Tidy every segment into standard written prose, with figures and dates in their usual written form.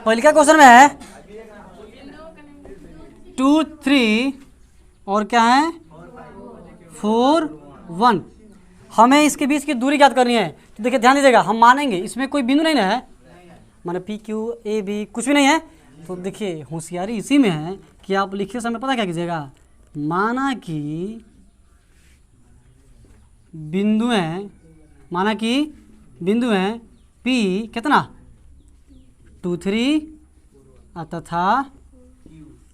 पहले क्या क्वेश्चन में है 2 3 और क्या है 4 1। हमें इसके बीच की दूरी ज्ञात करनी है। तो देखिए ध्यान दीजिएगा, हम मानेंगे इसमें कोई बिंदु नहीं ना है, माने पी क्यू ए बी कुछ भी नहीं है। तो देखिए होशियारी इसी में है कि आप लिखते समय पता क्या कीजिएगा, माना कि बिंदु है पी कितना 2 3 तथा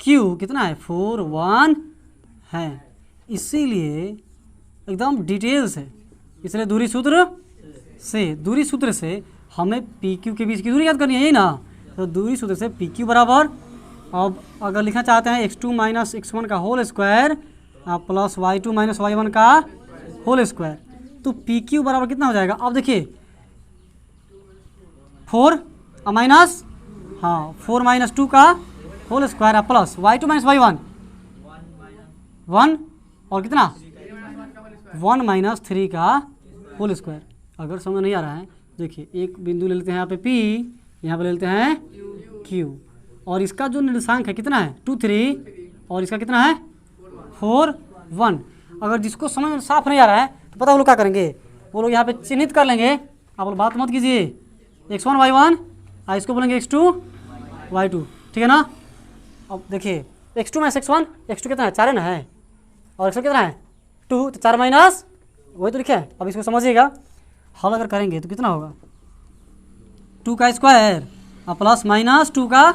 क्यू कितना है 4 1 है। इसीलिए एकदम डिटेल से, इसलिए दूरी सूत्र से हमें पी क्यू के बीच की दूरी याद करनी है, यही ना। तो दूरी सूत्र से पी क्यू बराबर, अब अगर लिखना चाहते हैं x2 माइनस x1 का whole square plus y2 minus y1 का होल स्क्वायर, तो पी क्यू बराबर कितना हो जाएगा। अब देखिए 4 माइनस 4 माइनस 2 का whole square plus y2 minus y1 1 और कितना 1 माइनस 3 का होल स्क्वायर। अगर समझ नहीं आ रहा है देखिए, एक बिंदु ले लेते हैं यहाँ पे P, यहाँ पे ले लेते हैं Q, और इसका जो निर्देशांक है कितना है 2 3 और इसका कितना है 4 1। अगर जिसको समझ में साफ नहीं आ रहा है तो पता वो लोग क्या करेंगे, वो लोग यहाँ पे चिन्हित कर लेंगे। आप लोग बात मत कीजिए, x1 y1 और इसको बोलेंगे x2 y2, ठीक है ना। अब देखिए x2 माइनस x1, x2 कितना है 4 है ना है, और x1 कितना है 2, तो 4 माइनस वही तो लिखा है। अब इसको समझिएगा, हल अगर करेंगे तो कितना होगा 2 का स्क्वायर प्लस माइनस 2 का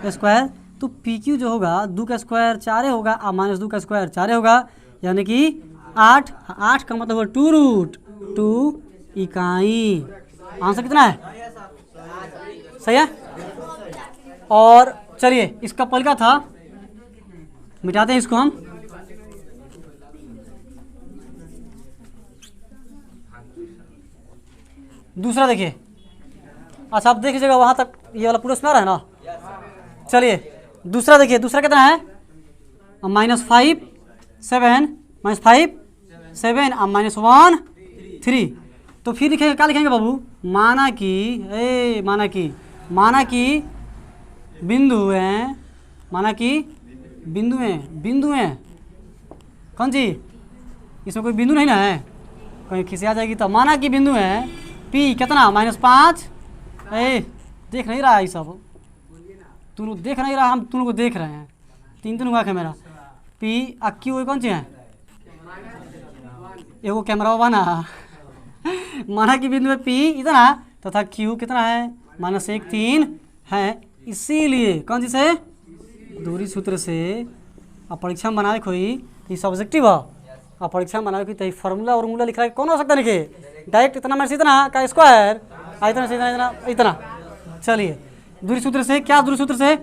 स्क्वायर, तो पी क्यू जो होगा 2 का स्क्वायर 4 होगा और माइनस 2 का स्क्वायर 4 होगा, यानी कि 8 का मतलब होगा 2 रूट 2 इकाई। आंसर कितना है, सही है। और चलिए इसका पहले का था, मिटाते हैं इसको हम। दूसरा देखिए, अच्छा आप देख लीजिएगा वहाँ तक ये वाला पूरा सुना रहा है ना। चलिए दूसरा देखिए, दूसरा कितना है -5 7 -5 7 और -1 3। तो फिर लिखेंगे क्या लिखेंगे बाबू, माना कि बिंदु है कौन सी, इसमें कोई बिंदु नहीं ना है, कहीं खिसी आ जाएगी। तो माना कि बिंदु है P कितना -5, देख नहीं रहा है सब, तुम लोग देख नहीं रहा, हम तुम लोग को देख रहे हैं, 3 हुआ कैमरा। P और Q कौन सी है, एगो कैमरा बना माना कि बिंदु में P इतना तथा Q कितना है -1 3 है। इसीलिए कौन सी से दूरी सूत्र से अब परीक्षा में बनाए कोई ये सब्जेक्टिव है, और परीक्षा में बनाए कोई फार्मूला और लिख रहा है, कौन हो सकता लिखे डायरेक्ट इतना में से इतना का स्क्वायर इतना से इतना इतना। चलिए दूरी सूत्र से, क्या दूरी सूत्र से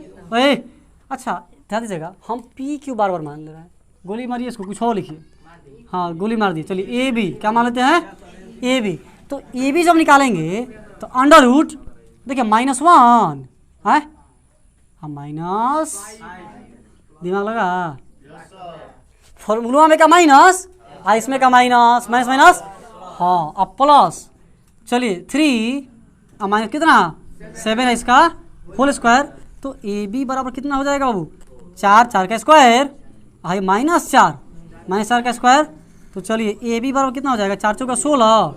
अच्छा ध्यान दीजिएगा, हम पी क्यू बार मान ले रहे हैं, गोली मारिए इसको, कुछ और लिखिए। हाँ गोली मार दी। चलिए ए बी क्या मान लेते हैं, ए बी। तो ए बी जब निकालेंगे तो अंडर रूट देखिए -1 है, माइनस दिमाग लगा, फॉर्मूला में का माइनस इसमें का माइनस हाँ, अब प्लस चलिए 3 माइनस कितना 7 है इसका होल स्क्वायर। तो ए बी बराबर कितना हो जाएगा बाबू 4 का स्क्वायर है -4 का स्क्वायर। तो चलिए ए बी बराबर कितना हो जाएगा 4 चौका 16,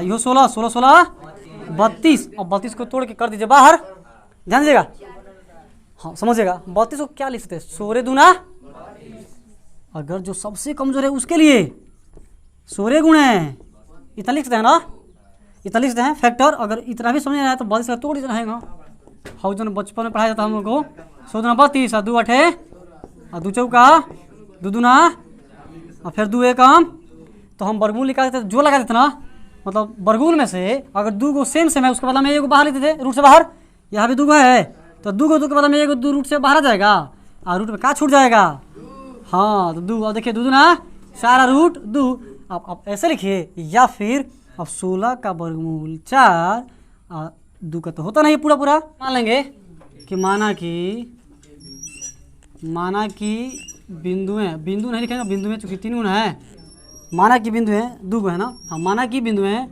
यो 16 32, और 32 को तोड़ के कर दीजिए बाहर, ध्यान दीजिएगा। हाँ समझिएगा, 32 को क्या लिख सकते हैं 16 दूना, अगर जो सबसे कमजोर है उसके लिए 16 गुणे इतना लिख सकते हैं ना, इतना लिख सकते हैं फैक्टर। अगर इतना भी समझ नहीं आया तो 32 का तोड़ इतना है ना, हाउ जो बचपन में पढ़ाया जाता है हम लोग को, 16 32 और 2 8 और 2 चौका 2 दूना और फिर 2 1 कम। तो हम वर्गमूल निकाल देते, जो लगा देते ना, मतलब वर्गमूल में से अगर 2 को सेम है उसके बदला में 1 बाहर लेते थे रूट से बाहर, यहाँ भी 2 है तो 2 के बदला में 1 2 रूट से बाहर आ जाएगा, और रूट में क्या छूट जाएगा, हाँ तो 2, और देखिए 2 दूना 4 रूट 2। अब ऐसे लिखिए, या फिर अब 16 का वर्गमूल 4 और 2 का तो होता नहीं पूरा मान लेंगे कि माना कि बिंदु नहीं लिखेंगे, बिंदु में चूंकि 3 गुना है, माना कि बिंदु है 2 है ना, हाँ माना कि बिंदु है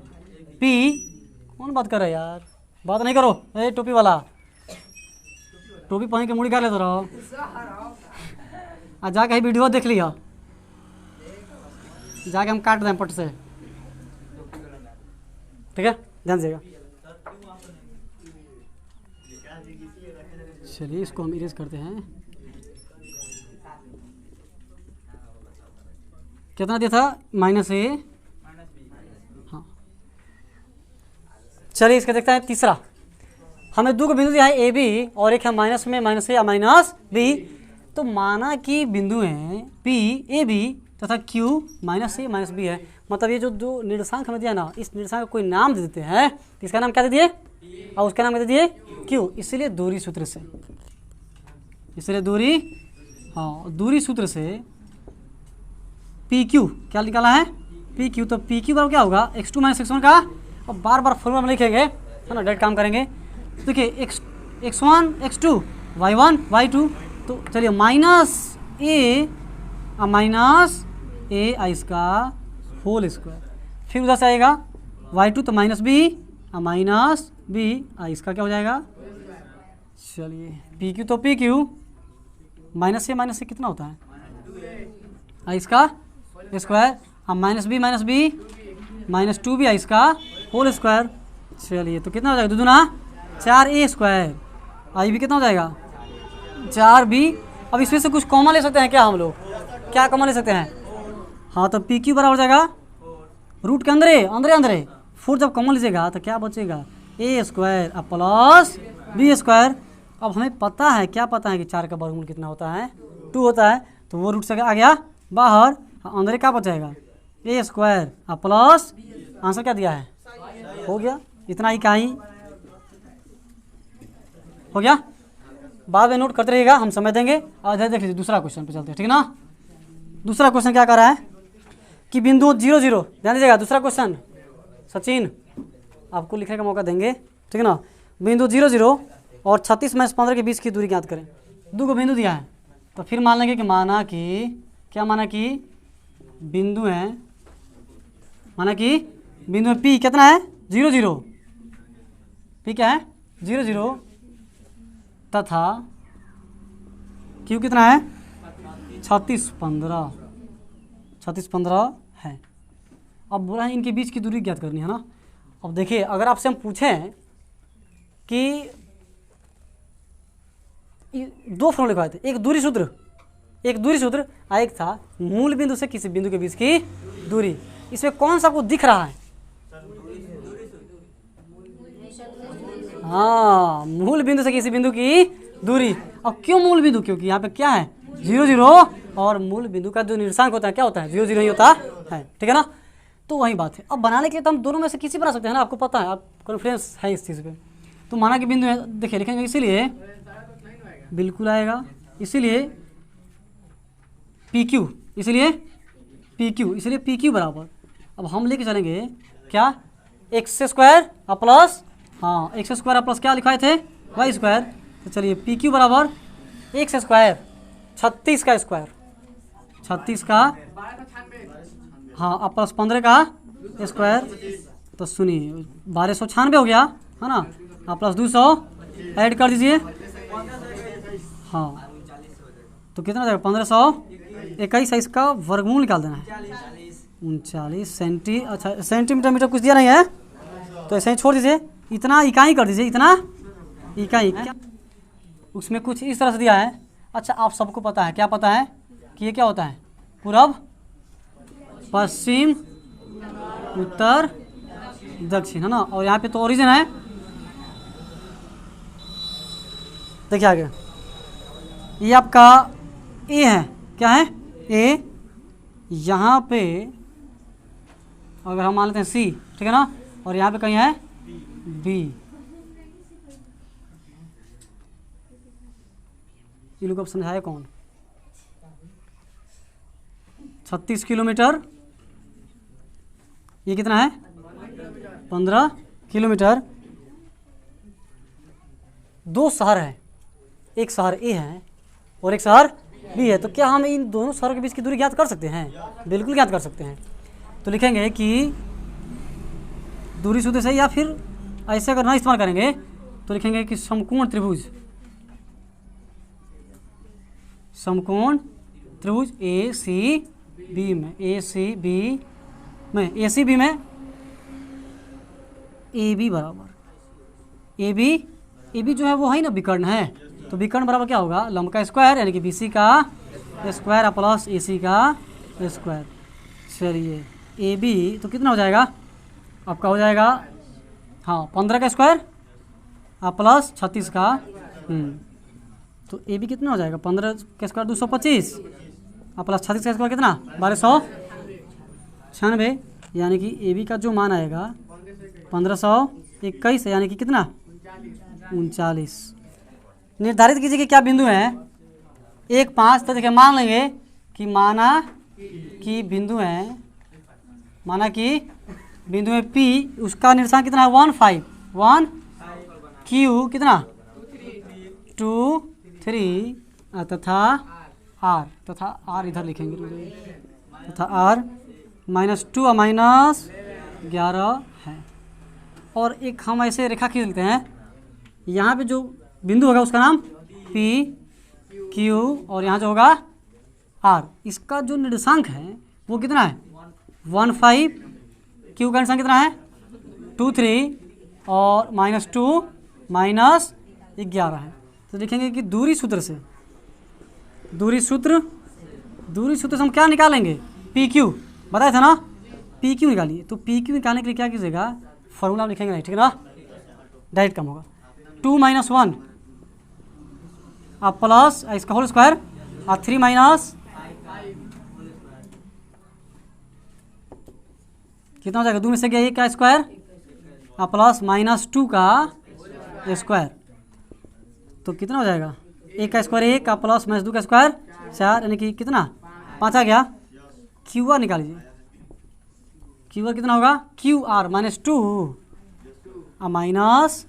P, कौन बात कर रहा है यार, बात नहीं करो ए टोपी वाला, टोपी पहन के मुड़ी कर लेते रहो, आ जाके ही वीडियो देख लिया, जाके हम काट दें पट से, ठीक है, ध्यान दीजिएगा। चलिए इसको हम इरेज करते हैं। कितना दिया था? -a। हाँ, चलिए इसका देखते हैं तीसरा। हमें दो को बिंदु दिया है ए बी और एक है माइनस में -a या -b। तो माना कि बिंदु हैं P ए बी तथा Q -a -b है। मतलब ये जो दो निर्देशांक हमें दिया ना, इस निर्देशांक को कोई नाम दे देते हैं, तो इसका नाम क्या दे दिए और उसका नाम क्या दे दिए Q। इसलिए दूरी सूत्र से, इसलिए दूरी, हाँ दूरी सूत्र से PQ क्या निकाला है PQ। तो PQ बराबर क्या होगा x2 - x1 का, और बार बार फॉर्मूला में लिखेंगे, है ना, डायरेक्ट काम करेंगे। देखिए x1 x2 y1 y2, तो चलिए -a इसका होल स्क्वायर, फिर उधर से आएगा y2 तो -b इसका क्या हो जाएगा। चलिए PQ तो PQ -a कितना होता है इसका स्क्वायर, -b -2b इसका होल स्क्वायर। चलिए तो कितना हो जाएगा, दुगुना 4a स्क्वायर, आई भी कितना हो जाएगा 4b। अब इसमें से कुछ कॉमन ले सकते हैं क्या हम लोग, क्या कॉमन ले सकते हैं? हाँ, तो PQ बराबर हो जाएगा रूट के अंदर फोर, जब कॉमन लीजिएगा तो क्या बचेगा a square plus b square. अब हमें पता है, क्या पता है कि 4 का वर्गमूल कितना होता है 2 होता है, तो वो रूट से आ गया बाहर, अंदर क्या बचेगा a स्क्वायर प्लस, आंसर क्या दिया है, हो गया इतना इकाई हो गया। बाद में नोट करते रहिएगा, हम समझ देंगे। और इधर देख लीजिए दूसरा क्वेश्चन पे चलते हैं, ठीक है ना। दूसरा क्वेश्चन क्या कर रहा है कि बिंदु 0 0, ध्यान दीजिएगा दूसरा क्वेश्चन, सचिन आपको लिखने का मौका देंगे, ठीक है ना। बिंदु 0 0 और 36 - 15 के बीच की दूरी ज्ञात करें। दो को बिंदु दिया है, तो फिर मान लेंगे कि क्या माना कि बिंदु है, माना कि बिंदु में P कितना है 0 0, P क्या है 0 0 तथा Q कितना है 36 15 है। अब बोला है इनके बीच की दूरी ज्ञात करनी है ना। अब देखिए अगर आपसे हम पूछें कि दो फॉर्मूले लिखवाए थे, एक दूरी सूत्र एक था मूल बिंदु से किसी बिंदु के बीच की दूरी, इसमें कौन सा आपको दिख रहा है? हाँ, मूल बिंदु से किसी बिंदु की दूरी। अब क्यों मूल बिंदु, क्योंकि यहाँ पे क्या है 0 0 और मूल बिंदु का जो निर्देशांक होता है क्या होता है 0 0 ही होता है, ठीक है ना। तो वही बात है। अब बनाने के लिए तो हम दोनों में से किसी बना सकते हैं ना, आपको पता है, आप कॉन्फिडेंस है इस चीज़ पे। तो माना कि बिंदु है, देखिए लिखेंगे, इसीलिए बिल्कुल आएगा, इसीलिए PQ, इसलिए PQ बराबर, अब हम लेके चलेंगे क्या x स्क्वायर प्लस, हाँ x स्क्वायर प्लस क्या लिखवाए थे y स्क्वायर। तो चलिए PQ बराबर x स्क्वायर 36 का स्क्वायर, 36 का, हाँ प्लस 15 का स्क्वायर। तो सुनिए 1296 हो गया है ना, प्लस 200 ऐड कर दीजिए, हाँ तो कितना जाएगा 1521। इसका वर्गमूल निकाल देना है 39 अच्छा सेंटीमीटर मीटर कुछ दिया नहीं है, तो ऐसे ही छोड़ दीजिए, इतना इकाई कर दीजिए, इतना इकाई। उसमें कुछ इस तरह से दिया है। अच्छा आप सबको पता है, क्या पता है कि ये क्या होता है पूरब पश्चिम उत्तर दक्षिण, है ना। और यहाँ पे तो ओरिजिन है, देखिए आगे ये आपका ए है, क्या है ए, यहाँ पे अगर हम मान लेते हैं सी, ठीक है ना, और यहाँ पे कहीं है बी। ये लोग अब समझाए कौन, 36 किलोमीटर, ये कितना है 15 किलोमीटर। दो शहर है, एक शहर ए है और एक शहर बी है, तो क्या हम इन दोनों शहरों के बीच की दूरी ज्ञात कर सकते हैं? बिल्कुल ज्ञात कर सकते हैं। तो लिखेंगे कि दूरी सूत्र से, या फिर ऐसे अगर ना इस्तेमाल करेंगे तो लिखेंगे कि समकोण त्रिभुज समकोण त्रिभुज ए सी बी में, ए सी बी में, ए सी बी में ए बी बराबर ए बी जो है वो है ना विकर्ण है, तो विकर्ण बराबर क्या होगा, लंब का स्क्वायर यानी कि बी सी का स्क्वायर प्लस ए सी का स्क्वायर। चलिए ए बी तो कितना हो जाएगा आपका, हो जाएगा हाँ 15 का स्क्वायर प्लस 36 का, तो ए बी कितना हो जाएगा, 15 का स्क्वायर 225 प्लस 36 का स्क्वायर कितना 1296, यानी कि ए बी का जो मान आएगा 1521 यानी कि कितना 39। निर्धारित कीजिए कि क्या बिंदु हैं 1, 5। तो देखिए मान लेंगे कि माना कि बिंदु है P, उसका निर्देशांक कितना है 1, 5, 1 Q कितना 2, 3 तथा R इधर लिखेंगे तथा R -2 और -11 है। और एक हम ऐसे रेखा खींच लेते हैं, यहाँ पे जो बिंदु होगा उसका नाम P Q और यहाँ जो होगा R, इसका जो निर्देशांक है वो कितना है 1, 5, Q का निर्देशांक कितना है 2, 3 और -2 -11 है। तो लिखेंगे कि दूरी सूत्र से हम क्या निकालेंगे, PQ बताया था ना, PQ निकालिए। तो PQ निकालने के लिए क्या कीजिएगा, फॉर्मूला लिखेंगे नहीं, ठीक है ना, डायरेक्ट कम होगा 2 - 1 प्लस इसका होल स्क्वायर 3 माइनस कितना हो जाएगा, 2 में से गया 1 का स्क्वायर प्लस -2 का स्क्वायर, तो कितना हो जाएगा 1 का स्क्वायर 1 प्लस -2 का स्क्वायर 4, यानी कि कितना 5 आ गया। क्यू आर निकाल लीजिए, क्यू आर कितना होगा QR -2 माइनस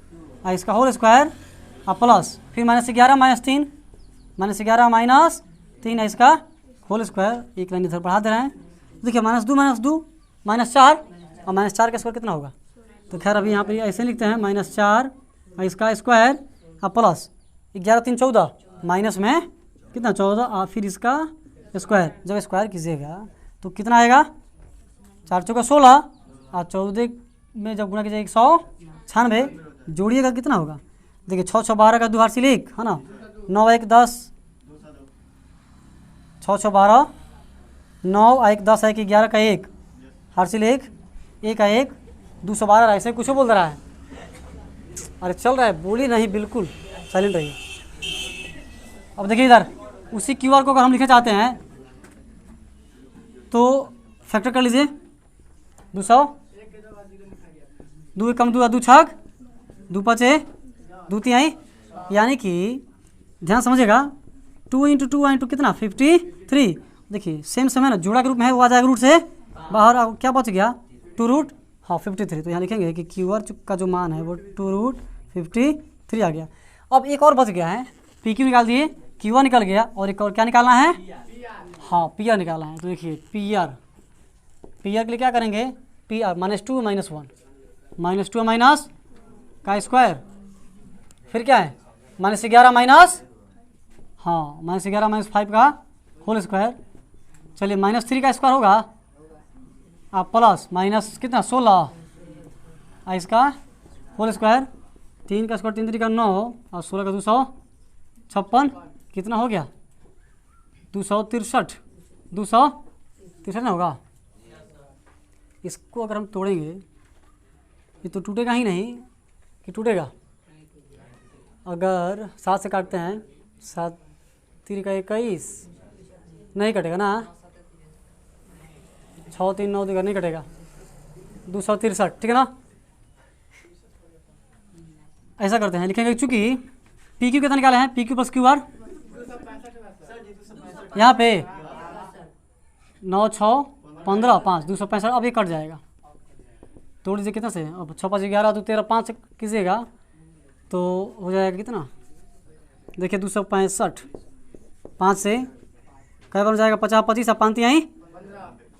इसका होल स्क्वायर प्लस फिर -11 -3 -3 इसका होल स्क्वायर, एक लाइन इधर बढ़ा दे रहे हैं। देखिए -2 -4 और -4 का स्क्वायर कितना होगा, तो खैर अभी यहाँ पे ऐसे लिखते हैं -4 इसका स्क्वायर प्लस 11 3 14 माइनस में कितना 14 और फिर इसका स्क्वायर, जब स्क्वायर कीजिएगा तो कितना आएगा 4 चौका 16 और 14 में जब गुणा कीजिएगा 196, जोड़िएगा कितना होगा, देखिए 6 6 12 का 2 हार्सिल 1 है ना, 9 1 10 6 6 12 9 1 10 1 11 का 1 हार्सिल 1 का 1 212 ऐसे कुछ बोल रहा है, अरे चल रहा है बोली नहीं, बिल्कुल साइलेंट रहिए। अब देखिए इधर उसी QR को अगर हम लिखना चाहते हैं तो फैक्टर कर लीजिए 200, 2 कम 2 छक 2 5 2 3, यानी कि ध्यान समझिएगा 2 × 2 कितना 53। देखिए सेम समय ना जोड़ा के रूप में है, वो आ जाएगा रूट से बाहर, क्या बच गया 2 हाँ 53। तो यहाँ लिखेंगे कि QR का जो मान है वो 2√53 आ गया। अब एक और बच गया है, PQ निकाल दिए, QR निकल गया और एक और क्या निकालना है, हाँ PR निकालना है। तो देखिए PR के लिए क्या करेंगे, PR -2 -1 -2 माइनस का स्क्वायर, फिर क्या है -11 माइनस हाँ -11 -5 का होल स्क्वायर। चलिए -3 का स्क्वायर होगा प्लस माइनस कितना 16 इसका होल स्क्वायर, 3 का स्क्वायर 3 3 का 9 और 16 का 256 कितना हो गया 263 ना होगा। इसको अगर हम तोड़ेंगे ये तो टूटेगा ही नहीं कि टूटेगा, अगर 7 से काटते हैं 7 3 का 21 नहीं कटेगा ना, 6 3 9 2 नहीं कटेगा 263, ठीक है ना। ऐसा करते हैं, लिखेंगे चूंकि PQ कितना निकाले हैं, PQ + QR यहाँ पे 9 6 15 5 265, अब ये कट जाएगा, तोड़ दीजिए कितना से, अब 6 5 11 2 13 5 कीजिएगा तो हो जाएगा कितना, देखिए 265 5 से कई बार हो जाएगा 50 25 और 5 आई,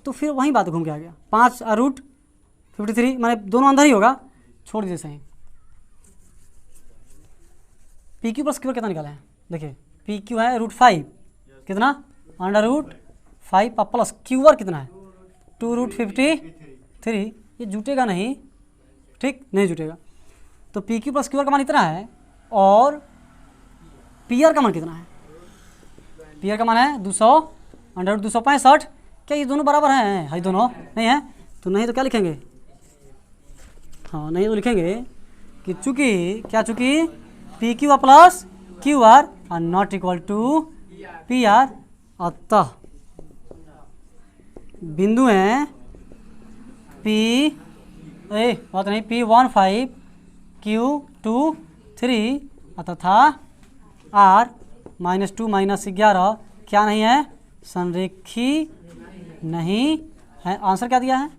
तो फिर वहीं बात घूम के आ गया 5 √53 माने दोनों अंदर ही होगा, छोड़ दीजिए सही। PQ + QR कितना निकाला है, देखिए PQ है √5 कितना √5 प्लस क्यू आर कितना है 2√53। ये जुटेगा नहीं, ठीक नहीं जुटेगा। तो P Q plus Q are का मान इतना है और पी आर का मान कितना है, पी आर का मान है 200 √265। क्या ये दोनों बराबर हैं? ये दोनों नहीं है तो नहीं तो क्या लिखेंगे, हाँ नहीं तो लिखेंगे कि चूंकि P Q R plus Q R not equal to P R, अतः बिंदु हैं बात नहीं P15 Q23 तथा R -2 -11 क्या नहीं है, संरेखी नहीं है। आंसर क्या दिया है?